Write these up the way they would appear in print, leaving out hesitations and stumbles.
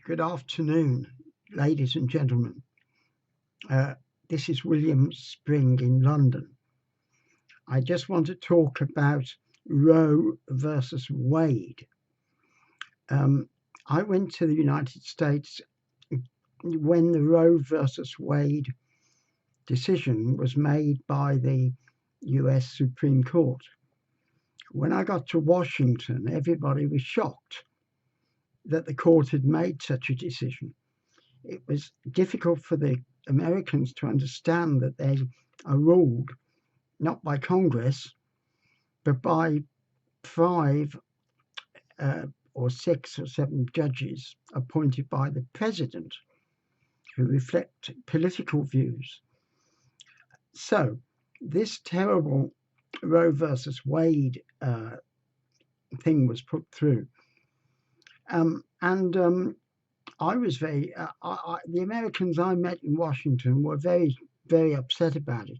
Good afternoon, ladies and gentlemen. Uh, this is William Spring in London. I just want to talk about Roe versus Wade. Um, I went to the United States when the Roe versus Wade decision was made by the US Supreme Court. When I got to Washington, everybody was shocked that the court had made such a decision. It was difficult for the Americans to understand that they are ruled not by Congress, but by five or six or seven judges appointed by the president who reflect political views. So, this terrible Roe versus Wade thing was put through. And I was the Americans I met in Washington were very, very upset about it.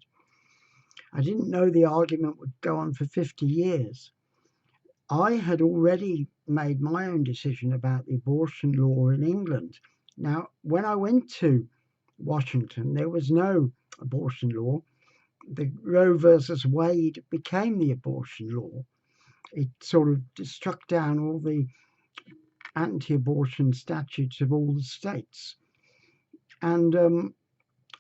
I didn't know the argument would go on for 50 years. I had already made my own decision about the abortion law in England. Now, when I went to Washington, there was no abortion law. The Roe versus Wade became the abortion law. It sort of struck down all the anti-abortion statutes of all the states. And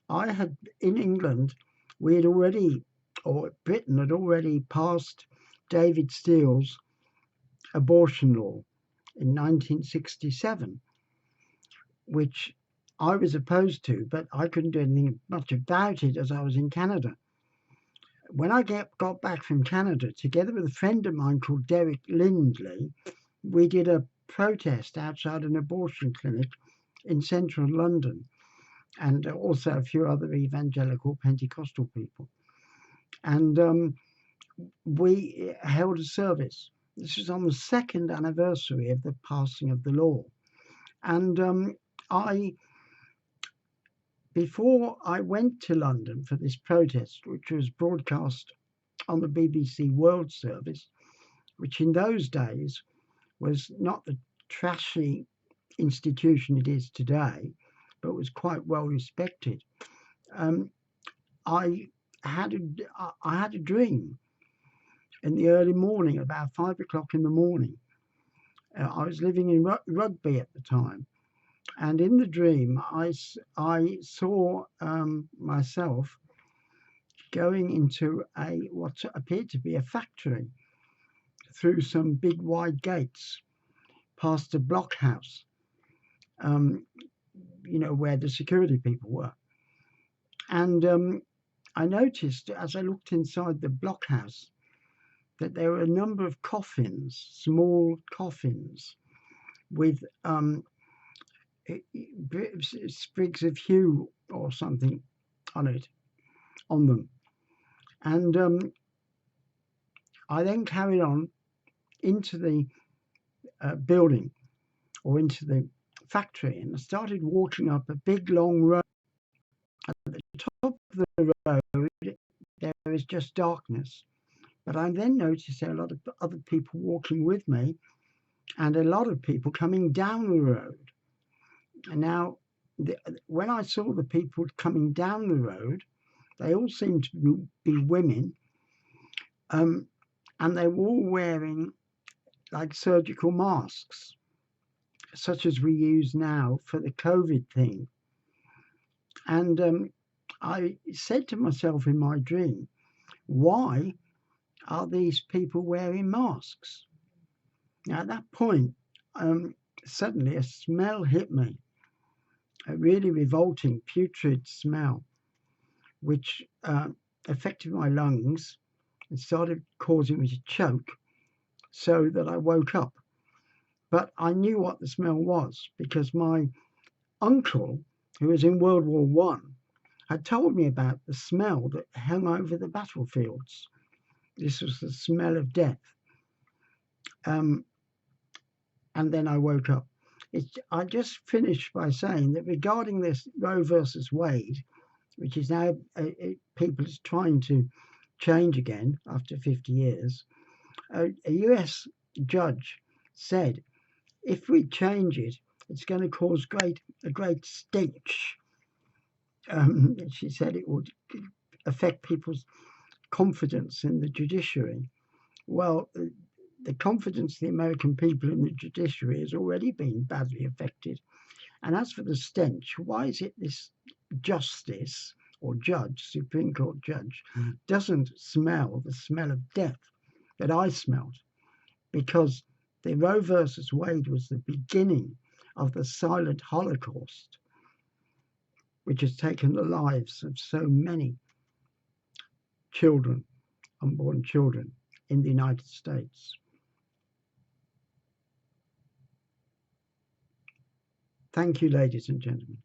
I had, in England, we had already, or Britain had already passed David Steele's abortion law in 1967, which I was opposed to, but I couldn't do anything much about it as I was in Canada. When I got back from Canada, together with a friend of mine called Derek Lindley, we did a protest outside an abortion clinic in central London, and also a few other evangelical Pentecostal people. And we held a service. This was on the second anniversary of the passing of the law. And before I went to London for this protest, which was broadcast on the BBC World Service, which in those days was not the trashy institution it is today, but was quite well respected. I had a dream in the early morning, about 5 o'clock in the morning. I was living in Rugby at the time, and in the dream, I saw myself going into what appeared to be a factory through some big wide gates, past a blockhouse, where the security people were. And I noticed as I looked inside the blockhouse that there were a number of coffins, small coffins, with sprigs of yew or something on them. And I then carried on into the building or into the factory, and I started walking up a big long road. At the top of the road, there is just darkness. But I then noticed there are a lot of other people walking with me and a lot of people coming down the road. And now, when I saw the people coming down the road, they all seemed to be women, and they were all wearing like surgical masks, such as we use now for the COVID thing. And I said to myself in my dream, why are these people wearing masks? Now, at that point, suddenly a smell hit me, a really revolting, putrid smell, which affected my lungs and started causing me to choke, so that I woke up. But I knew what the smell was because my uncle, who was in World War One, had told me about the smell that hung over the battlefields. This was the smell of death. And then I woke up. I just finished by saying that regarding this Roe versus Wade, which is now people is trying to change again after 50 years, a US judge said, if we change it, it's going to cause a great stench. She said it would affect people's confidence in the judiciary. Well, the confidence of the American people in the judiciary has already been badly affected. And as for the stench, why is it this justice or judge, Supreme Court judge, doesn't smell the smell of death that I smelled? Because the Roe versus Wade was the beginning of the silent Holocaust, which has taken the lives of so many children, unborn children, in the United States. Thank you, ladies and gentlemen.